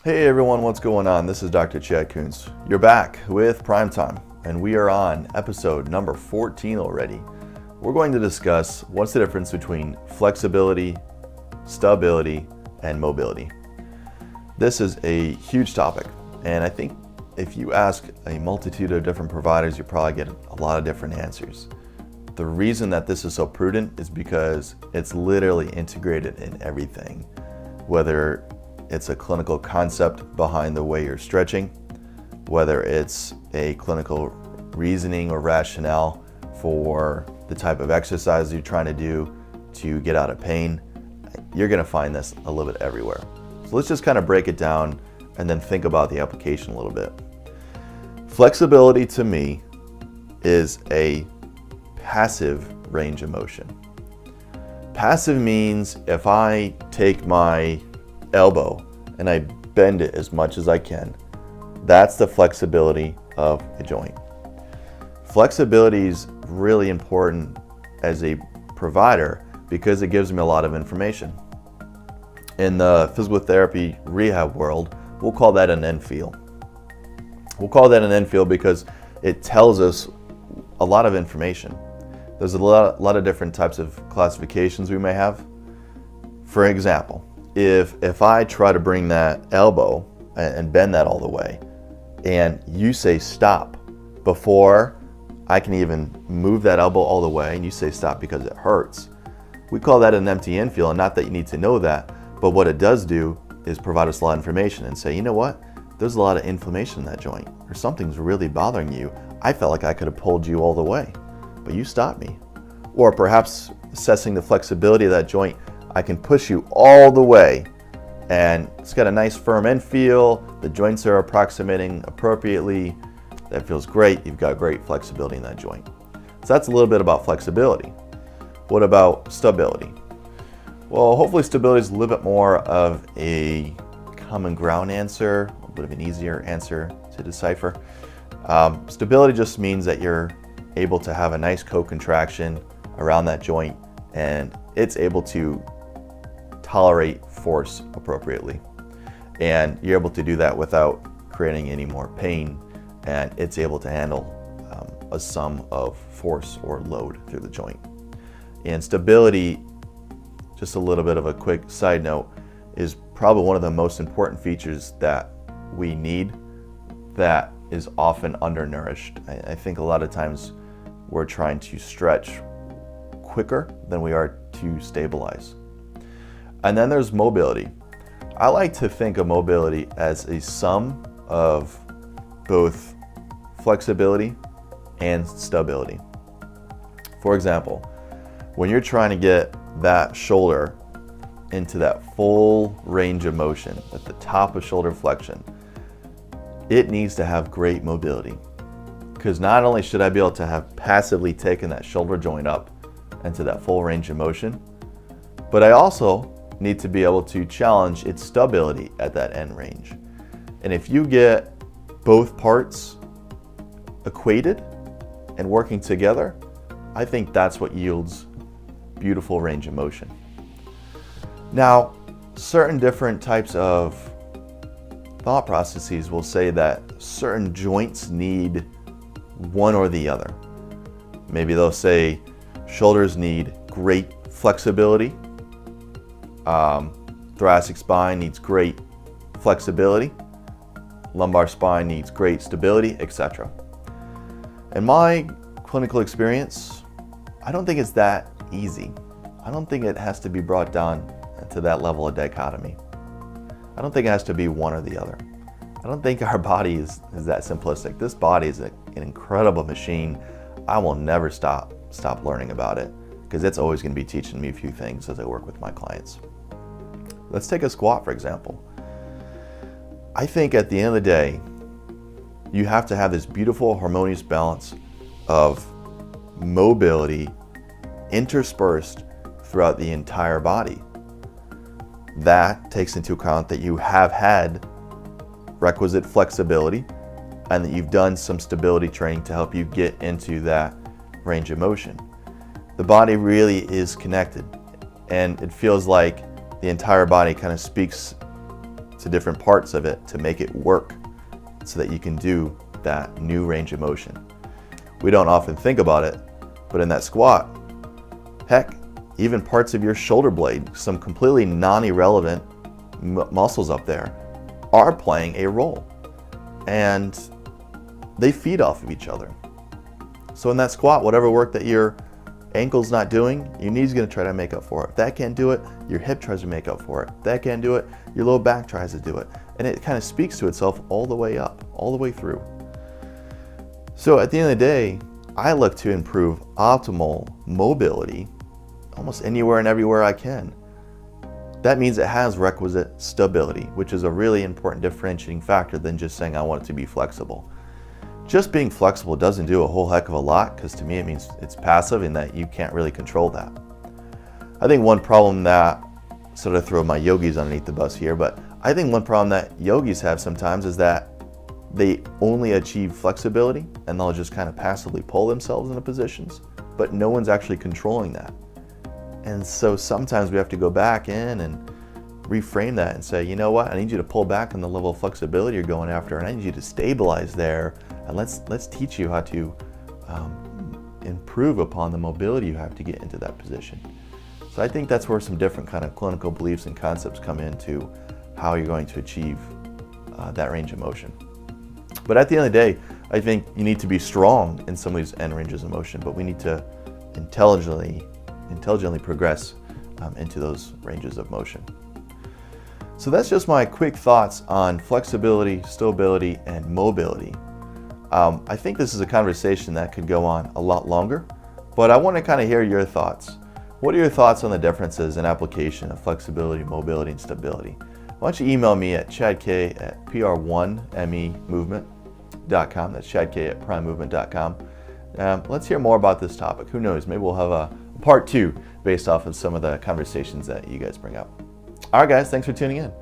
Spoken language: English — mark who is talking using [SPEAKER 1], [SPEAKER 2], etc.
[SPEAKER 1] Hey everyone, what's going on? This is Dr. Chad Kuntz. You're back with Primetime, and we are on episode number 14 already. We're going to discuss what's the difference between flexibility, stability, and mobility. This is a huge topic, and I think if you ask a multitude of different providers, you probably get a lot of different answers. The reason that this is so prudent is because it's literally integrated in everything, whether it's a clinical concept behind the way you're stretching, whether it's a clinical reasoning or rationale for the type of exercise you're trying to do to get out of pain. You're going to find this a little bit everywhere. So let's just kind of break it down and then think about the application a little bit. Flexibility to me is a passive range of motion. Passive means if I take my elbow and I bend it as much as I can, that's the flexibility of a joint. Flexibility is really important as a provider because it gives me a lot of information. In the physical therapy rehab world, we'll call that an end feel. We'll call that an end feel because it tells us a lot of information. There's a lot of different types of classifications we may have. For example, if I try to bring that elbow and bend that all the way, and you say stop before I can even move that elbow all the way, and you say stop because it hurts, we call that an empty infield. And not that you need to know that, but what it does do is provide us a lot of information and say, you know what, there's a lot of inflammation in that joint, or something's really bothering you. I felt like I could have pulled you all the way, but you stopped me. Or perhaps assessing the flexibility of that joint, I can push you all the way and it's got a nice firm end feel, the joints are approximating appropriately, that feels great, you've got great flexibility in that joint. So that's a little bit about flexibility. What about stability? Well, hopefully stability is a little bit more of a common ground answer, a little bit of an easier answer to decipher. Stability just means that you're able to have a nice co-contraction around that joint and it's able to tolerate force appropriately, and you're able to do that without creating any more pain, and it's able to handle a sum of force or load through the joint. And stability, just a little bit of a quick side note, is probably one of the most important features that we need that is often undernourished. I think a lot of times we're trying to stretch quicker than we are to stabilize. And then there's mobility. I like to think of mobility as a sum of both flexibility and stability. For example, when you're trying to get that shoulder into that full range of motion at the top of shoulder flexion, it needs to have great mobility. Because not only should I be able to have passively taken that shoulder joint up into that full range of motion, but I also need to be able to challenge its stability at that end range. And if you get both parts equated and working together, I think that's what yields beautiful range of motion. Now, certain different types of thought processes will say that certain joints need one or the other. Maybe they'll say shoulders need great flexibility, thoracic spine needs great flexibility, lumbar spine needs great stability, etc. In my clinical experience, I don't think it's that easy. I don't think it has to be brought down to that level of dichotomy. I don't think it has to be one or the other. I don't think our body is that simplistic. This body is an incredible machine. I will never stop learning about it because it's always going to be teaching me a few things as I work with my clients. Let's take a squat, for example. I think at the end of the day, you have to have this beautiful harmonious balance of mobility interspersed throughout the entire body. That takes into account that you have had requisite flexibility and that you've done some stability training to help you get into that range of motion. The body really is connected, and it feels like the entire body kind of speaks to different parts of it to make it work so that you can do that new range of motion. We don't often think about it, but in that squat, heck, even parts of your shoulder blade, some completely non-irrelevant muscles up there, are playing a role. And they feed off of each other. So in that squat, whatever work that your ankle's not doing, your knee's gonna try to make up for it. If that can't do it, your hip tries to make up for it. If that can't do it, your low back tries to do it. And it kind of speaks to itself all the way up, all the way through. So at the end of the day, I look to improve optimal mobility almost anywhere and everywhere I can. That means it has requisite stability, which is a really important differentiating factor than just saying I want it to be flexible. Just being flexible doesn't do a whole heck of a lot, because to me it means it's passive and that you can't really control that. I think one problem that, sort of throw my yogis underneath the bus here, but I think one problem that yogis have sometimes is that they only achieve flexibility and they'll just kind of passively pull themselves into positions, but no one's actually controlling that. And so sometimes we have to go back in and reframe that and say, you know what, I need you to pull back on the level of flexibility you're going after, and I need you to stabilize there, and let's teach you how to improve upon the mobility you have to get into that position. So I think that's where some different kind of clinical beliefs and concepts come into how you're going to achieve that range of motion. But at the end of the day, I think you need to be strong in some of these end ranges of motion, but we need to intelligently progress into those ranges of motion. So that's just my quick thoughts on flexibility, stability, and mobility. I think this is a conversation that could go on a lot longer, but I want to kind of hear your thoughts. What are your thoughts on the differences in application of flexibility, mobility, and stability? Why don't you email me at chadk@pr1memovement.com. That's chadk@primemovement.com. Let's hear more about this topic. Who knows, maybe we'll have a part 2 based off of some of the conversations that you guys bring up. All right, guys, thanks for tuning in.